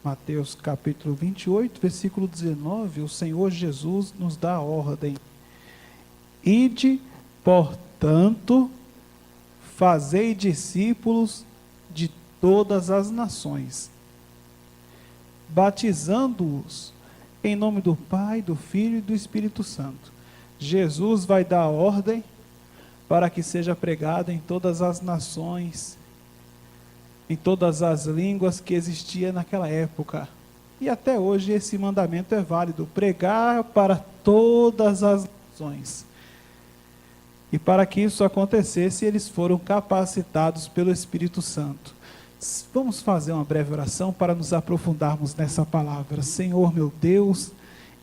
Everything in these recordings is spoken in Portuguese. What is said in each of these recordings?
Mateus capítulo 28, versículo 19, o Senhor Jesus nos dá a ordem: ide, portanto, fazei discípulos de todas as nações, batizando-os em nome do Pai, do Filho e do Espírito Santo. Jesus vai dar a ordem para que seja pregado em todas as nações, em todas as línguas que existiam naquela época. E até hoje esse mandamento é válido: pregar para todas as nações. E para que isso acontecesse, eles foram capacitados pelo Espírito Santo. Vamos fazer uma breve oração para nos aprofundarmos nessa palavra. Senhor meu Deus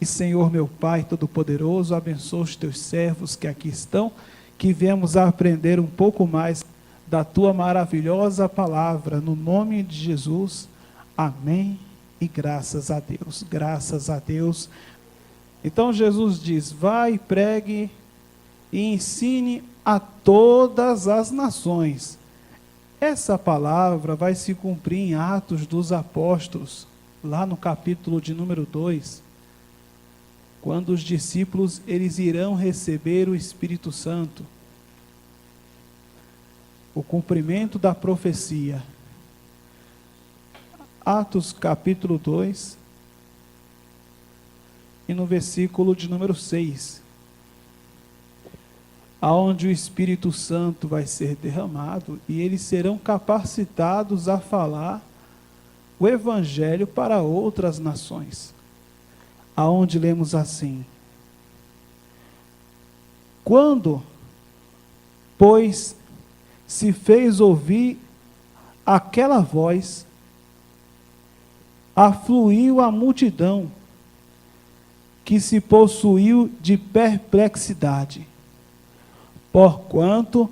e Senhor meu Pai Todo-Poderoso, abençoa os teus servos que aqui estão, que viemos a aprender um pouco mais da tua maravilhosa palavra, no nome de Jesus, amém e graças a Deus, graças a Deus. Então Jesus diz: vai, pregue e ensine a todas as nações. Essa palavra vai se cumprir em Atos dos Apóstolos, lá no capítulo de número 2, quando os discípulos eles irão receber o Espírito Santo. O cumprimento da profecia. Atos capítulo 2, e no versículo de número 6, aonde o Espírito Santo vai ser derramado e eles serão capacitados a falar o Evangelho para outras nações. Aonde lemos assim: quando, pois, se fez ouvir aquela voz, afluiu a multidão, que se possuiu de perplexidade, porquanto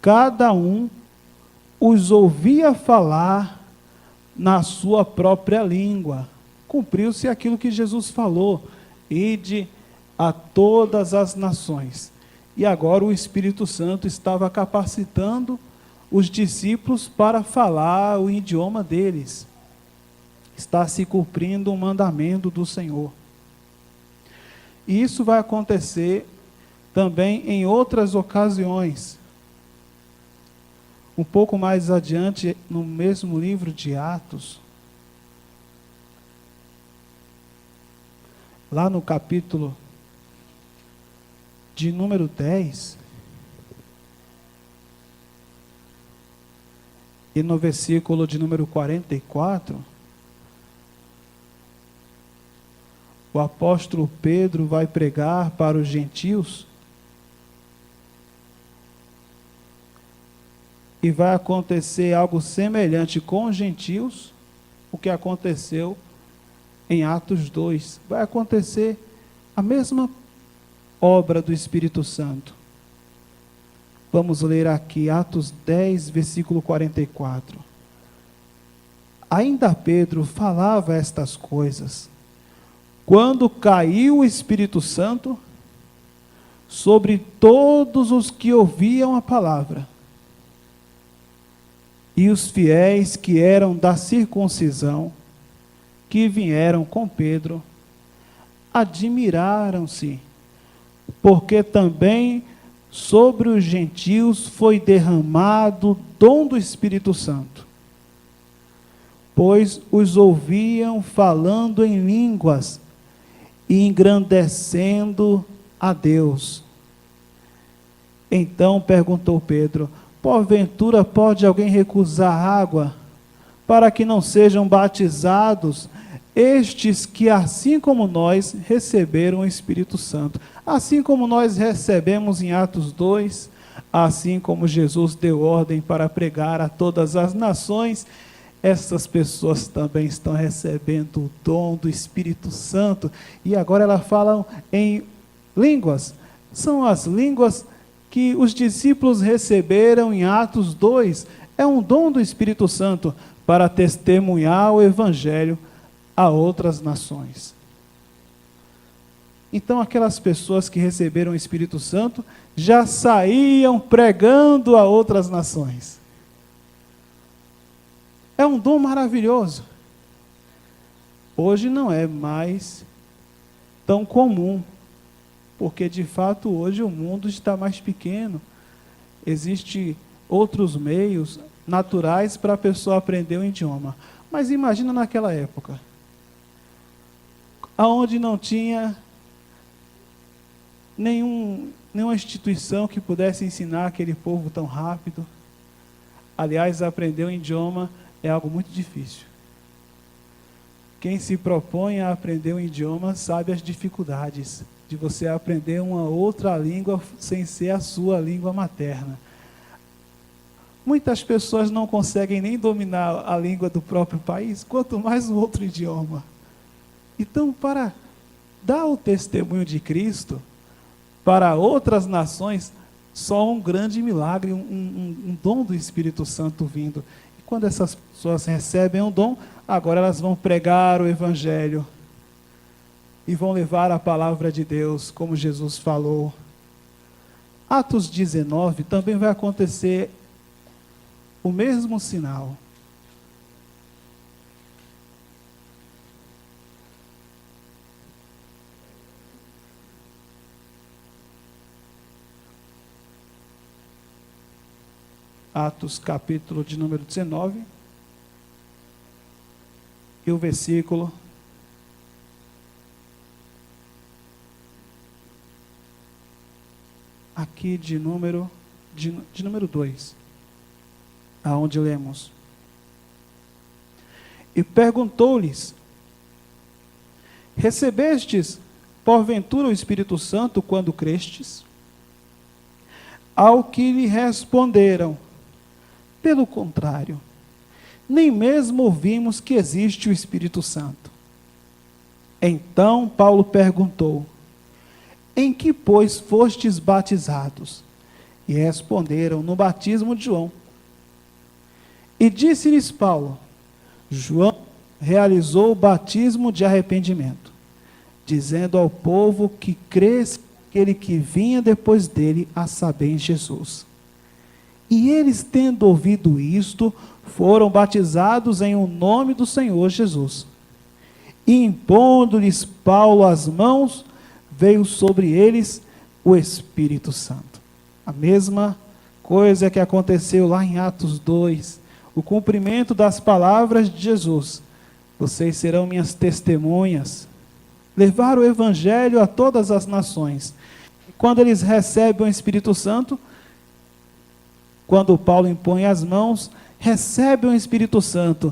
cada um os ouvia falar na sua própria língua. Cumpriu-se aquilo que Jesus falou: ide a todas as nações. E agora o Espírito Santo estava capacitando os discípulos para falar o idioma deles. Está se cumprindo um mandamento do Senhor. E isso vai acontecer também em outras ocasiões. Um pouco mais adiante, no mesmo livro de Atos, lá no capítulo de número 10, e no versículo de número 44, o apóstolo Pedro vai pregar para os gentios, e vai acontecer algo semelhante com os gentios, o que aconteceu em Atos 2. Vai acontecer a mesma obra do Espírito Santo. Vamos ler aqui Atos 10, versículo 44. Ainda Pedro falava estas coisas, quando caiu o Espírito Santo sobre todos os que ouviam a palavra. E os fiéis que eram da circuncisão, que vieram com Pedro, admiraram-se, porque também sobre os gentios foi derramado o dom do Espírito Santo, pois os ouviam falando em línguas e engrandecendo a Deus. Então perguntou Pedro: porventura pode alguém recusar água para que não sejam batizados estes que, assim como nós, receberam o Espírito Santo? Assim como nós recebemos em Atos 2, assim como Jesus deu ordem para pregar a todas as nações, essas pessoas também estão recebendo o dom do Espírito Santo. E agora elas falam em línguas. São as línguas que os discípulos receberam em Atos 2. É um dom do Espírito Santo para testemunhar o Evangelho a outras nações. Então aquelas pessoas que receberam o Espírito Santo já saíam pregando a outras nações. É um dom maravilhoso. hoje não é mais tão comum, porque de fato hoje o mundo está mais pequeno. Existem outros meios naturais para a pessoa aprender o idioma. Mas imagina naquela época, onde não tinha nenhuma instituição que pudesse ensinar aquele povo tão rápido. Aliás, aprender um idioma é algo muito difícil. Quem se propõe a aprender um idioma sabe as dificuldades de você aprender uma outra língua sem ser a sua língua materna. Muitas pessoas não conseguem nem dominar a língua do próprio país, quanto mais um outro idioma. Então, para dar o testemunho de Cristo para outras nações, só um grande milagre, um dom do Espírito Santo vindo. E quando essas pessoas recebem um dom, agora elas vão pregar o Evangelho e vão levar a palavra de Deus, como Jesus falou. Atos 19 também vai acontecer o mesmo sinal. Atos capítulo de número 19 e o versículo aqui de número 2, aonde lemos: e perguntou-lhes: recebestes porventura o Espírito Santo quando crestes? Ao que lhe responderam: pelo contrário, nem mesmo ouvimos que existe o Espírito Santo. Então Paulo perguntou: em que, pois, fostes batizados? E responderam: no batismo de João. E disse-lhes Paulo: João realizou o batismo de arrependimento, dizendo ao povo que cresce aquele que vinha depois dele, a saber, em Jesus. E eles, tendo ouvido isto, foram batizados em o nome do Senhor Jesus. E impondo-lhes Paulo as mãos, veio sobre eles o Espírito Santo. A mesma coisa que aconteceu lá em Atos 2, o cumprimento das palavras de Jesus: vocês serão minhas testemunhas. Levar o Evangelho a todas as nações. E quando eles recebem o Espírito Santo, quando Paulo impõe as mãos, recebem o Espírito Santo,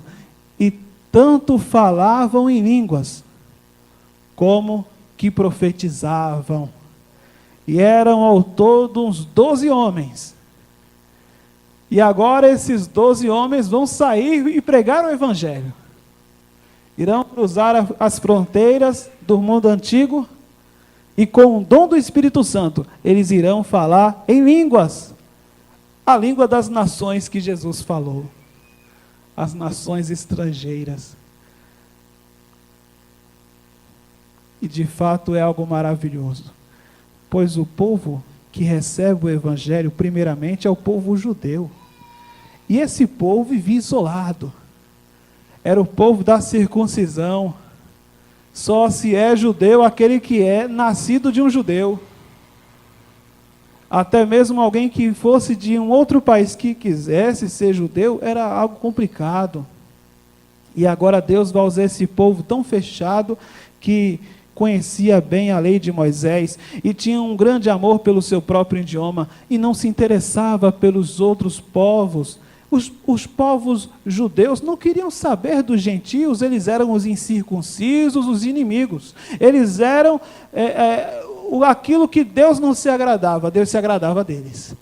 e tanto falavam em línguas, como que profetizavam. E eram ao todo uns 12 homens. E agora esses 12 homens vão sair e pregar o Evangelho. Irão cruzar as fronteiras do mundo antigo, e com o dom do Espírito Santo, eles irão falar em línguas, a língua das nações que Jesus falou, as nações estrangeiras. E de fato é algo maravilhoso, pois o povo que recebe o Evangelho, primeiramente, é o povo judeu. E esse povo vivia isolado. Era o povo da circuncisão. Só se é judeu aquele que é nascido de um judeu. Até mesmo alguém que fosse de um outro país que quisesse ser judeu, era algo complicado. E agora Deus vai usar esse povo tão fechado, que conhecia bem a lei de Moisés, e tinha um grande amor pelo seu próprio idioma, e não se interessava pelos outros povos. Os povos judeus não queriam saber dos gentios, eles eram os incircuncisos, os inimigos. Eles eram aquilo que Deus não se agradava, Deus se agradava deles.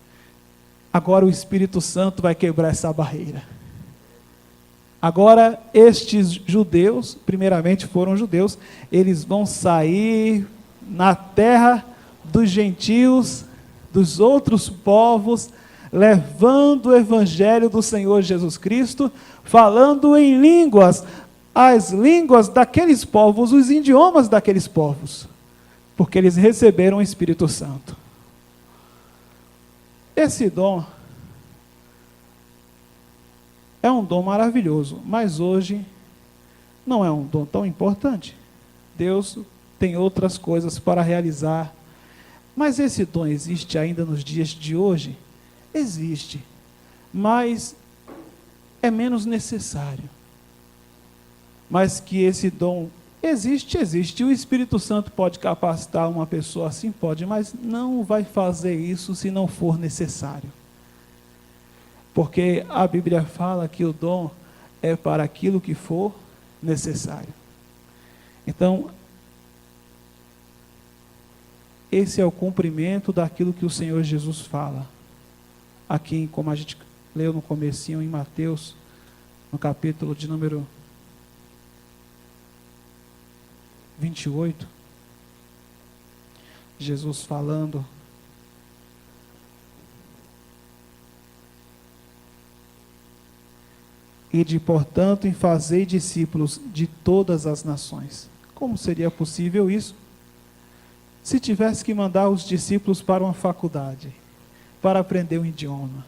Agora o Espírito Santo vai quebrar essa barreira. Agora estes judeus, primeiramente foram judeus, eles vão sair na terra dos gentios, dos outros povos, levando o Evangelho do Senhor Jesus Cristo, falando em línguas, as línguas daqueles povos, os idiomas daqueles povos, porque eles receberam o Espírito Santo. Esse dom é um dom maravilhoso, mas hoje não é um dom tão importante. Deus tem outras coisas para realizar. Mas esse dom existe ainda nos dias de hoje? Existe, mas é menos necessário. Mas que esse dom existe, existe. O Espírito Santo pode capacitar uma pessoa assim? Pode, mas não vai fazer isso se não for necessário. Porque a Bíblia fala que o dom é para aquilo que for necessário. Então, esse é o cumprimento daquilo que o Senhor Jesus fala. Aqui, como a gente leu no comecinho em Mateus, no capítulo de número 28, Jesus falando: ide, portanto, e fazei discípulos de todas as nações. Como seria possível isso? Se tivesse que mandar os discípulos para uma faculdade, para aprender um idioma,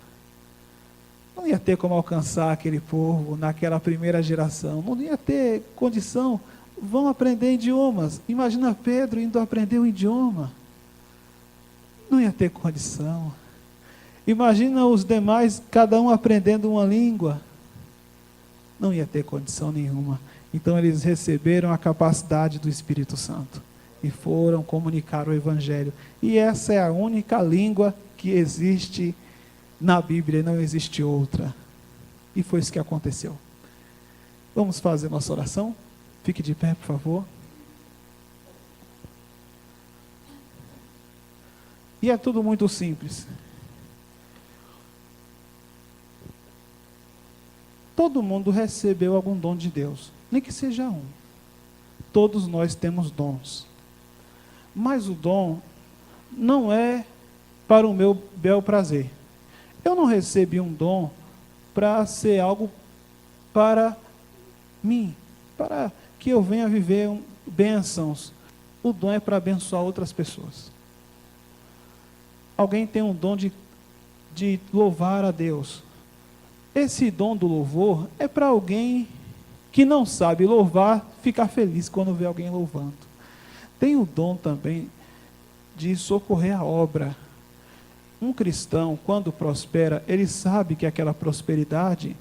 não ia ter como alcançar aquele povo naquela primeira geração, não ia ter condição. Vão aprender idiomas. Imagina Pedro indo aprender um idioma. Não ia ter condição. Imagina os demais, cada um aprendendo uma língua. Não ia ter condição nenhuma. Então eles receberam a capacidade do Espírito Santo e foram comunicar o Evangelho. E essa é a única língua que existe na Bíblia, não existe outra. E foi isso que aconteceu. Vamos fazer nossa oração? Fique de pé, por favor. E é tudo muito simples. Todo mundo recebeu algum dom de Deus, nem que seja um. Todos nós temos dons. Mas o dom não é para o meu bel prazer. Eu não recebi um dom para ser algo para mim, para que eu venha viver bênçãos. O dom é para abençoar outras pessoas. Alguém tem um dom de louvar a Deus. Esse dom do louvor é para alguém que não sabe louvar, ficar feliz quando vê alguém louvando. Tem o dom também de socorrer a obra. Um cristão, quando prospera, ele sabe que aquela prosperidade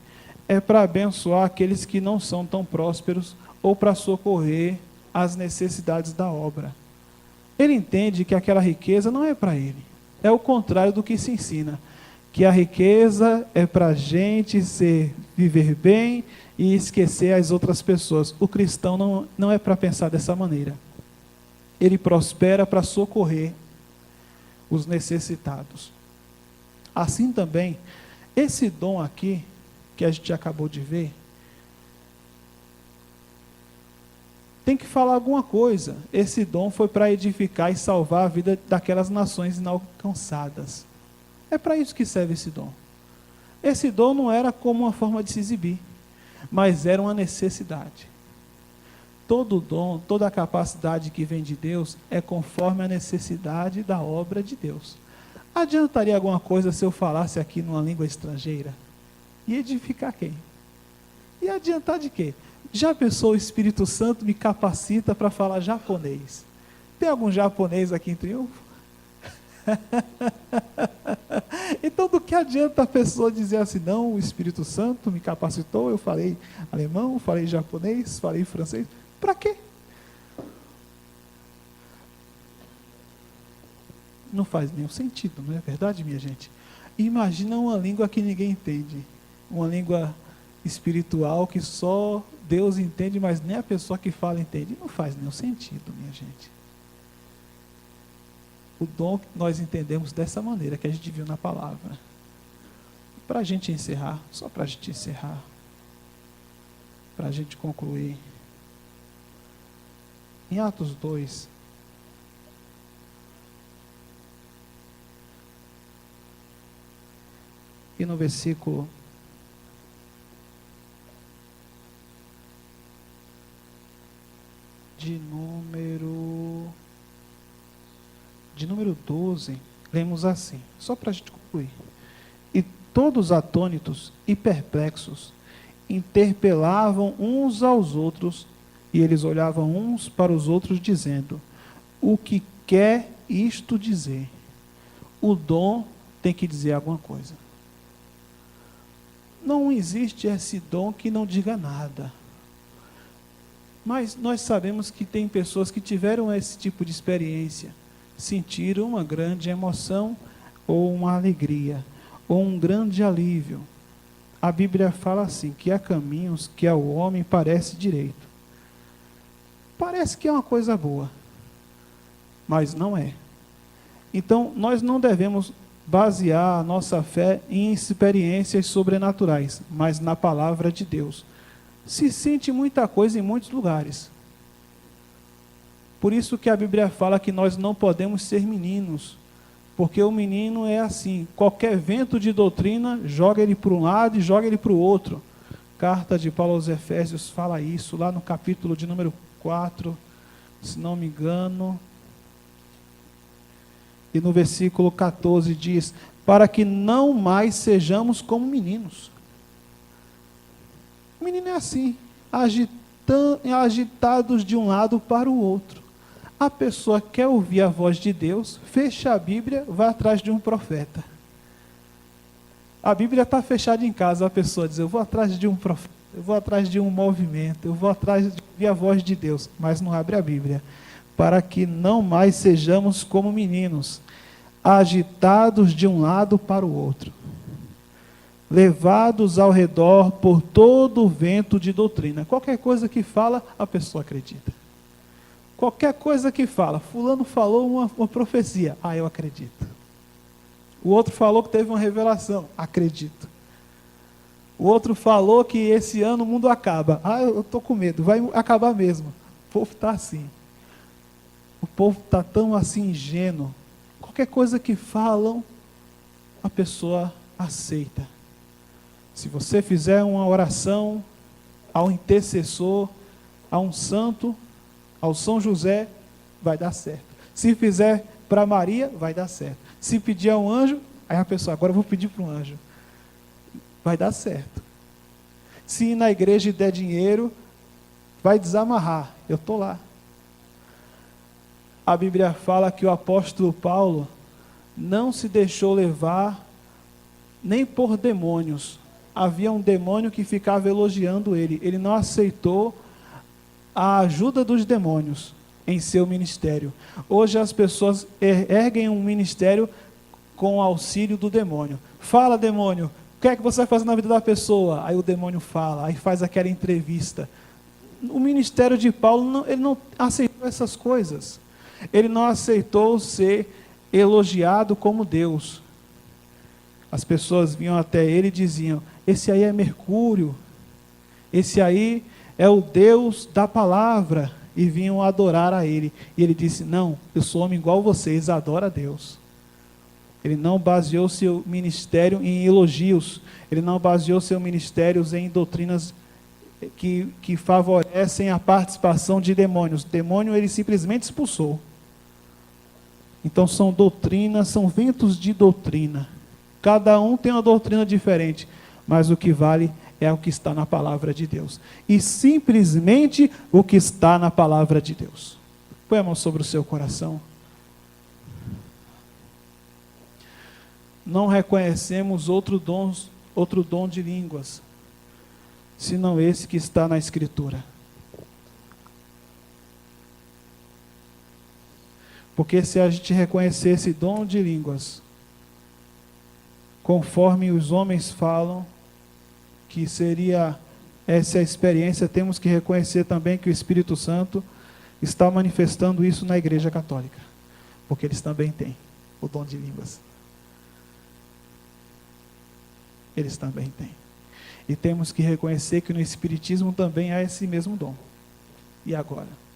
é para abençoar aqueles que não são tão prósperos ou para socorrer as necessidades da obra. Ele entende que aquela riqueza não é para ele. É o contrário do que se ensina. Que a riqueza é para a gente viver bem e esquecer as outras pessoas. O cristão não é para pensar dessa maneira. Ele prospera para socorrer os necessitados. Assim também, esse dom aqui, que a gente acabou de ver, tem que falar alguma coisa. Esse dom foi para edificar e salvar a vida daquelas nações inalcançadas. É para isso que serve esse dom. Esse dom não era como uma forma de se exibir, mas era uma necessidade. Todo dom, toda a capacidade que vem de Deus é conforme a necessidade da obra de Deus. Adiantaria alguma coisa se eu falasse aqui numa língua estrangeira? E edificar quem? E adiantar de quê? Já pensou, o Espírito Santo me capacita para falar japonês? Tem algum japonês aqui em Triunfo? Então, do que adianta a pessoa dizer assim: não, o Espírito Santo me capacitou, eu falei alemão, falei japonês, falei francês? Para quê? Não faz nenhum sentido, não é verdade, minha gente? Imagina uma língua que ninguém entende, uma língua espiritual que só Deus entende, mas nem a pessoa que fala entende. Não faz nenhum sentido, minha gente. O dom nós entendemos dessa maneira que a gente viu na palavra. Para a gente encerrar, só para a gente encerrar, para a gente concluir, em Atos 2, e no versículo de número 12, lemos assim, só para a gente concluir: e todos atônitos e perplexos, interpelavam uns aos outros, e eles olhavam uns para os outros, dizendo: o que quer isto dizer? O dom tem que dizer alguma coisa. Não existe esse dom que não diga nada. Mas nós sabemos que tem pessoas que tiveram esse tipo de experiência, sentiram uma grande emoção, ou uma alegria, ou um grande alívio. A Bíblia fala assim, que há caminhos que ao homem parece direito. Parece que é uma coisa boa, mas não é. Então, nós não devemos basear a nossa fé em experiências sobrenaturais, mas na palavra de Deus. Se sente muita coisa em muitos lugares. Por isso que a Bíblia fala que nós não podemos ser meninos, porque o menino é assim, qualquer vento de doutrina, joga ele para um lado e joga ele para o outro. Carta de Paulo aos Efésios fala isso, lá no capítulo de número 4, se não me engano. E no versículo 14 diz: para que não mais sejamos como meninos. O menino é assim, agitados de um lado para o outro. A pessoa quer ouvir a voz de Deus, fecha a Bíblia, vai atrás de um profeta. A Bíblia está fechada em casa, a pessoa diz: eu vou atrás de um profeta, eu vou atrás de um movimento, eu vou atrás de ouvir a voz de Deus, mas não abre a Bíblia. Para que não mais sejamos como meninos, agitados de um lado para o outro, levados ao redor por todo o vento de doutrina. Qualquer coisa que fala, a pessoa acredita. Qualquer coisa que fala, fulano falou uma profecia, eu acredito. O outro falou que teve uma revelação, acredito. O outro falou que esse ano o mundo acaba, eu estou com medo, vai acabar mesmo. O povo está assim. O povo está tão assim ingênuo. Qualquer coisa que falam, a pessoa aceita. Se você fizer uma oração ao intercessor, a um santo, ao São José, vai dar certo. Se fizer para Maria, vai dar certo. Se pedir a um anjo, aí a pessoa, agora eu vou pedir para um anjo. Vai dar certo. Se ir na igreja e der dinheiro, vai desamarrar. Eu estou lá. A Bíblia fala que o apóstolo Paulo não se deixou levar nem por demônios. Havia um demônio que ficava elogiando ele. Ele não aceitou a ajuda dos demônios em seu ministério. Hoje as pessoas erguem um ministério com o auxílio do demônio. Fala, demônio, o que é que você vai fazer na vida da pessoa? Aí o demônio fala, aí faz aquela entrevista. O ministério de Paulo, ele não aceitou essas coisas. Ele não aceitou ser elogiado como Deus. As pessoas vinham até ele e diziam: esse aí é Mercúrio, esse aí é o Deus da palavra, e vinham adorar a ele. E ele disse: não, eu sou homem igual a vocês, adoro a Deus. Ele não baseou seu ministério em elogios, ele não baseou seu ministério em doutrinas que favorecem a participação de demônios. O demônio ele simplesmente expulsou. Então são doutrinas, são ventos de doutrina. Cada um tem uma doutrina diferente, mas o que vale é o que está na palavra de Deus. E simplesmente o que está na palavra de Deus. Põe a mão sobre o seu coração. Não reconhecemos outro dom de línguas, senão esse que está na Escritura. Porque se a gente reconhecer esse dom de línguas, conforme os homens falam, que seria essa experiência, temos que reconhecer também que o Espírito Santo está manifestando isso na Igreja Católica, porque eles também têm o dom de línguas. Eles também têm. E temos que reconhecer que no Espiritismo também há esse mesmo dom. E agora?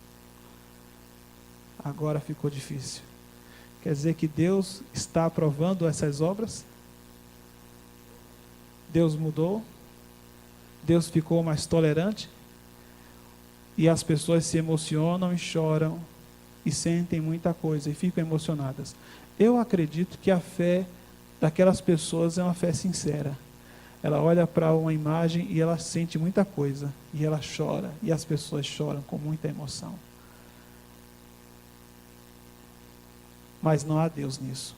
Agora ficou difícil. Quer dizer que Deus está aprovando essas obras? Deus mudou? Deus ficou mais tolerante? E as pessoas se emocionam e choram e sentem muita coisa e ficam emocionadas. Eu acredito que a fé daquelas pessoas é uma fé sincera. Ela olha para uma imagem e ela sente muita coisa, e ela chora, e as pessoas choram com muita emoção. Mas não há Deus nisso.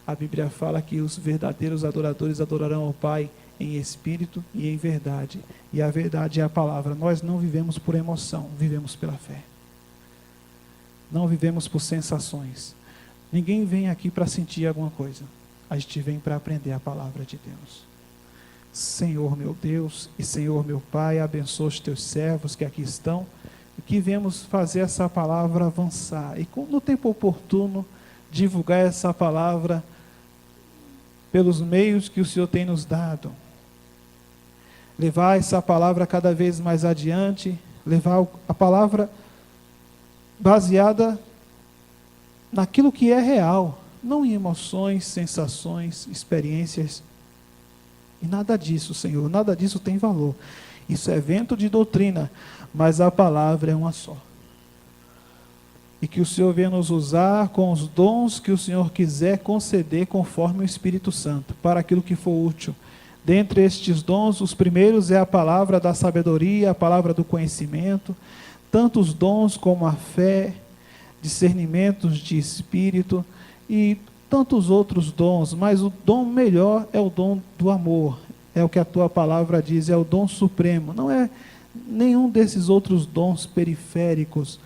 A Bíblia fala que os verdadeiros adoradores adorarão ao Pai em espírito e em verdade. E a verdade é a palavra. Nós não vivemos por emoção, vivemos pela fé. Não vivemos por sensações. Ninguém vem aqui para sentir alguma coisa. A gente vem para aprender a palavra de Deus. Senhor meu Deus e Senhor meu Pai, abençoa os teus servos que aqui estão e que venhamos fazer essa palavra avançar. E no tempo oportuno, divulgar essa palavra pelos meios que o Senhor tem nos dado. Levar essa palavra cada vez mais adiante, levar a palavra baseada naquilo que é real, não em emoções, sensações, experiências, e nada disso, Senhor, nada disso tem valor. Isso é vento de doutrina, mas a palavra é uma só. E que o Senhor venha nos usar com os dons que o Senhor quiser conceder conforme o Espírito Santo, para aquilo que for útil. Dentre estes dons, os primeiros é a palavra da sabedoria, a palavra do conhecimento, tanto os dons como a fé, discernimentos de espírito e tantos outros dons, mas o dom melhor é o dom do amor, é o que a tua palavra diz, é o dom supremo, não é nenhum desses outros dons periféricos,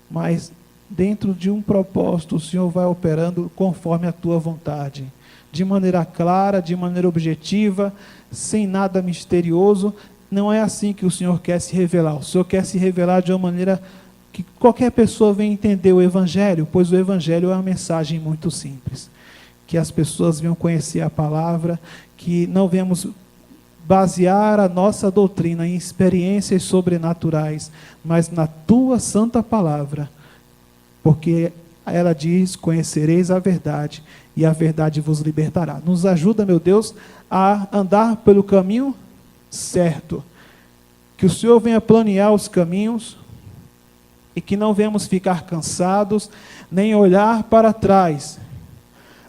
mas dentro de um propósito o Senhor vai operando conforme a tua vontade, de maneira clara, de maneira objetiva, sem nada misterioso. Não é assim que o Senhor quer se revelar, o Senhor quer se revelar de uma maneira que qualquer pessoa venha entender o Evangelho, pois o Evangelho é uma mensagem muito simples, que as pessoas venham conhecer a palavra, que não venhamos basear a nossa doutrina em experiências sobrenaturais, mas na tua santa palavra, porque ela diz, conhecereis a verdade, e a verdade vos libertará. Nos ajuda, meu Deus, a andar pelo caminho certo, que o Senhor venha planear os caminhos, e que não venhamos ficar cansados, nem olhar para trás,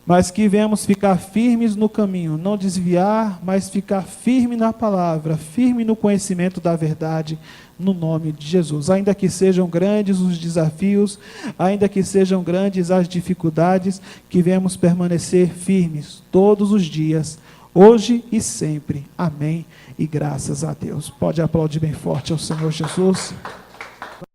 mas que venhamos ficar firmes no caminho, não desviar, mas ficar firme na palavra, firme no conhecimento da verdade, no nome de Jesus. Ainda que sejam grandes os desafios, ainda que sejam grandes as dificuldades, que venhamos permanecer firmes todos os dias, hoje e sempre. Amém. E graças a Deus. Pode aplaudir bem forte ao Senhor Jesus.